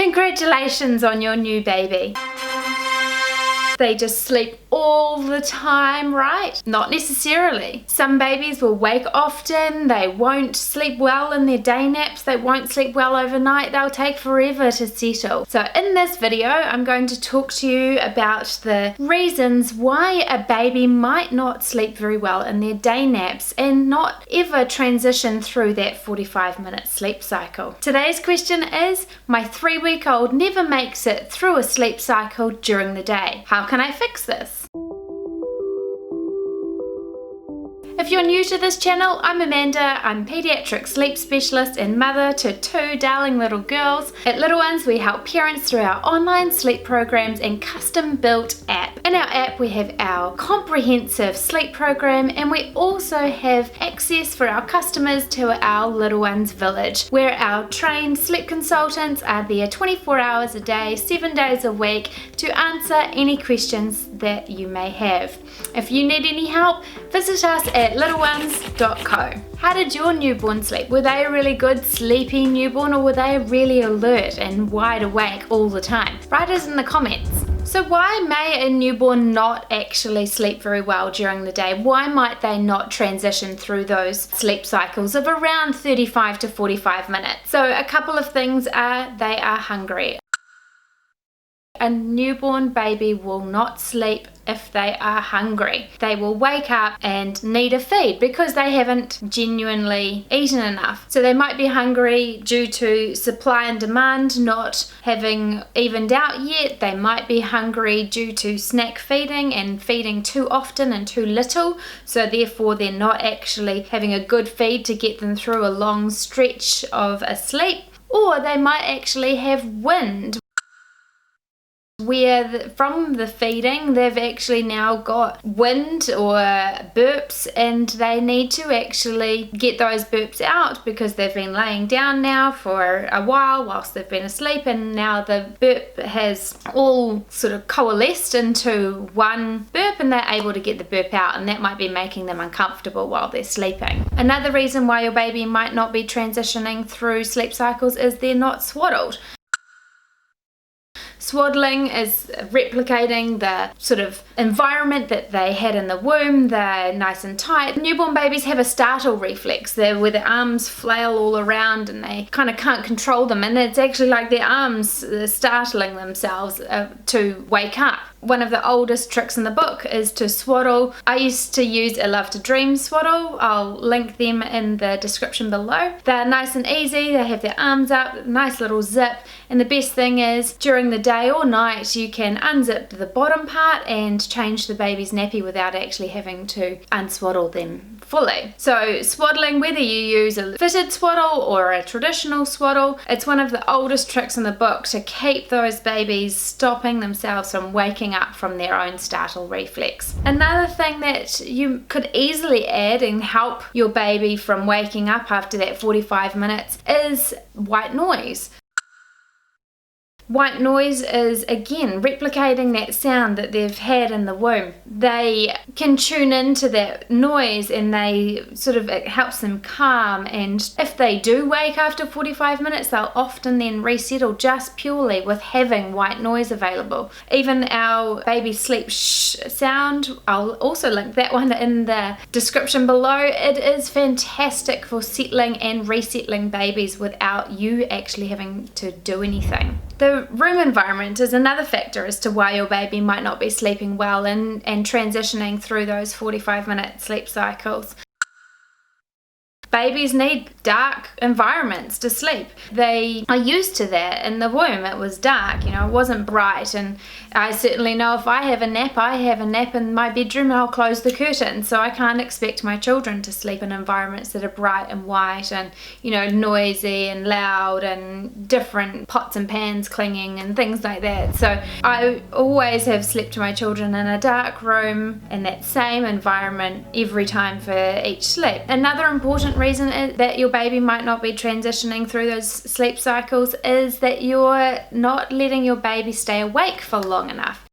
Congratulations on your new baby. They just sleep all the time, right? Not necessarily. Some babies will wake often, they won't sleep well in their day naps, they won't sleep well overnight, they'll take forever to settle. So in this video, I'm going to talk to you about the reasons why a baby might not sleep very well in their day naps and not ever transition through that 45-minute sleep cycle. Today's question is, my 3-week-old never makes it through a sleep cycle during the day. How can I fix this? If you're new to this channel, I'm Amanda. I'm a pediatric sleep specialist and mother to 2 darling little girls. At Little Ones, we help parents through our online sleep programs and custom-built app. In our app, we have our comprehensive sleep program, and we also have access for our customers to our Little Ones Village, where our trained sleep consultants are there 24 hours a day, 7 days a week to answer any questions that you may have. If you need any help, visit us at littleones.co. How did your newborn sleep? Were they a really good sleepy newborn, or were they really alert and wide awake all the time? Write us in the comments. So why may a newborn not actually sleep very well during the day? Why might they not transition through those sleep cycles of around 35 to 45 minutes? So a couple of things are they are hungry. A newborn baby will not sleep if they are hungry. They will wake up and need a feed because they haven't genuinely eaten enough. So they might be hungry due to supply and demand not having evened out yet. They might be hungry due to snack feeding and feeding too often and too little. So therefore they're not actually having a good feed to get them through a long stretch of a sleep. Or they might actually have wind, where from the feeding they've actually now got wind or burps, and they need to actually get those burps out because they've been laying down now for a while whilst they've been asleep, and now the burp has all sort of coalesced into one burp and they're able to get the burp out, and that might be making them uncomfortable while they're sleeping. Another reason why your baby might not be transitioning through sleep cycles is they're not swaddled. Swaddling is replicating the sort of environment that they had in the womb. They're nice and tight. Newborn babies have a startle reflex where their arms flail all around and they kind of can't control them, and it's actually like their arms startling themselves to wake up. One of the oldest tricks in the book is to swaddle. I used to use a Love to Dream swaddle. I'll link them in the description below. They're nice and easy. They have their arms up, nice little zip, and the best thing is during the day or night you can unzip the bottom part and change the baby's nappy without actually having to unswaddle them fully. So swaddling, whether you use a fitted swaddle or a traditional swaddle, it's one of the oldest tricks in the book to keep those babies stopping themselves from waking up from their own startle reflex. Another thing that you could easily add and help your baby from waking up after that 45 minutes is white noise. White noise is, again, replicating that sound that they've had in the womb. They can tune into that noise and it helps them calm, and if they do wake after 45 minutes, they'll often then resettle just purely with having white noise available. Even our baby sleep shh sound, I'll also link that one in the description below. It is fantastic for settling and resettling babies without you actually having to do anything. The room environment is another factor as to why your baby might not be sleeping well and transitioning through those 45-minute sleep cycles. Babies need dark environments to sleep. They are used to that. In the womb it was dark, it wasn't bright, and I certainly know if I have a nap in my bedroom and I'll close the curtain, so I can't expect my children to sleep in environments that are bright and white and noisy and loud and different pots and pans clinging and things like that. So I always have slept my children in a dark room in that same environment every time for each sleep. Another important reason that your baby might not be transitioning through those sleep cycles is that you're not letting your baby stay awake for long enough.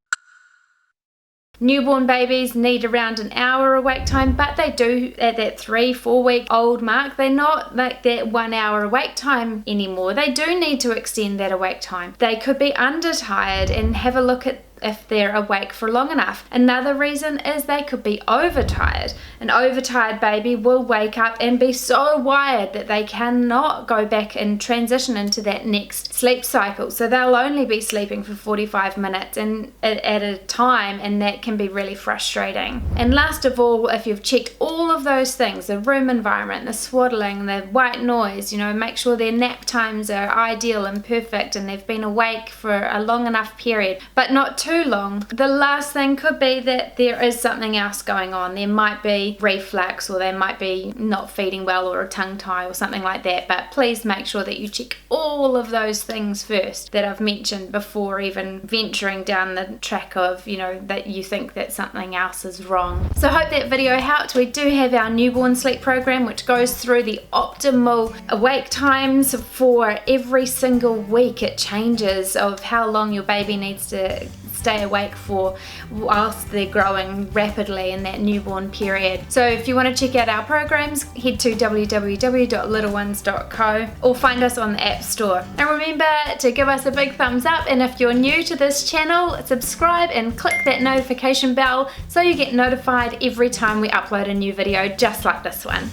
Newborn babies need around an hour awake time, but they do at that 3-4 week old mark, they're not like that 1 hour awake time anymore. They do need to extend that awake time. They could be undertired, and have a look at if they're awake for long enough. Another reason is they could be overtired. An overtired baby will wake up and be so wired that they cannot go back and transition into that next sleep cycle. So they'll only be sleeping for 45 minutes and at a time, and that can be really frustrating. And last of all, if you've checked all of those things, the room environment, the swaddling, the white noise, make sure their nap times are ideal and perfect and they've been awake for a long enough period, but not too long. The last thing could be that there is something else going on. There might be reflux, or they might be not feeding well, or a tongue tie or something like that. But please make sure that you check all of those things first that I've mentioned before even venturing down the track of, that you think that something else is wrong. So I hope that video helped. We do have our newborn sleep program, which goes through the optimal awake times for every single week. It changes of how long your baby needs to stay awake for whilst they're growing rapidly in that newborn period. So if you want to check out our programs, head to www.littlenones.co or find us on the App Store. And remember to give us a big thumbs up, and if you're new to this channel, subscribe and click that notification bell so you get notified every time we upload a new video just like this one.